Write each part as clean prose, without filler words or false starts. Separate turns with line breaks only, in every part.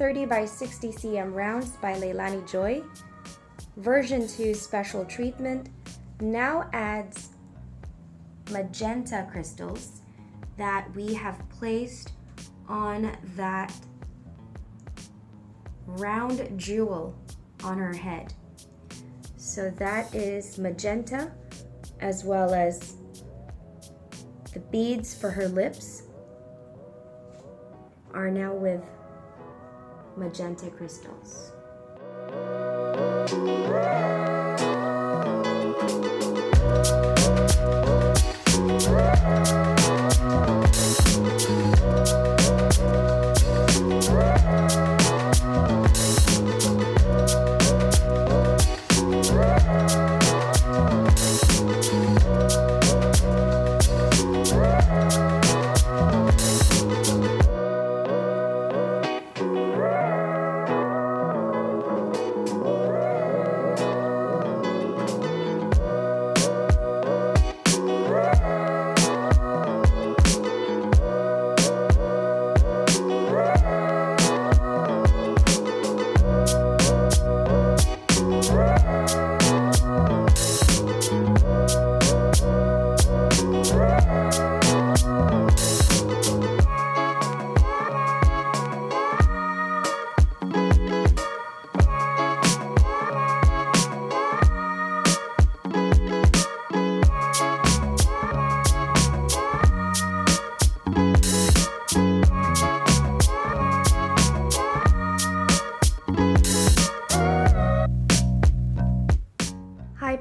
30 by 60 cm rounds by Leilani Joy. Version 2 special treatment now adds magenta crystals that we have placed on that round jewel on her head. So that is magenta, as well as the beads for her lips are now with magenta crystals.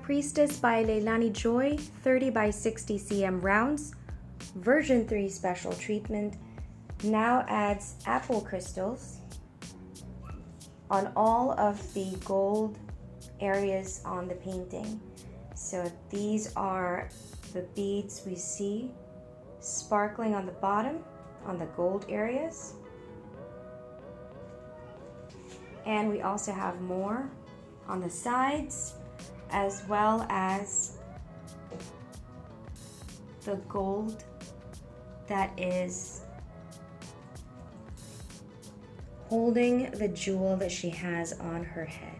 Priestess by Leilani Joy, 30 by 60 cm rounds. Version 3 special treatment now adds apple crystals on all of the gold areas on the painting. So these are the beads we see sparkling on the bottom, on the gold areas. And we also have more on the sides, as well as the gold that is holding the jewel that she has on her head.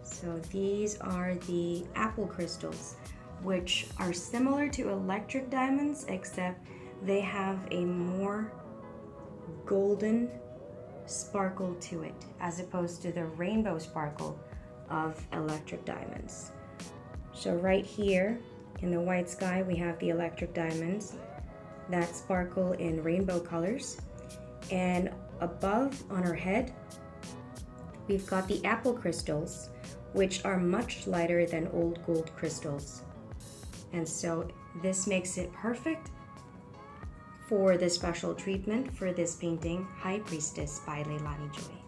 So these are the apple crystals, which are similar to electric diamonds, except they have a more golden sparkle to it, as opposed to the rainbow sparkle of electric diamonds. So right here in the white sky, we have the electric diamonds that sparkle in rainbow colors. And above on her head, we've got the apple crystals, which are much lighter than old gold crystals. And so this makes it perfect for the special treatment for this painting, High Priestess by Leilani Joy.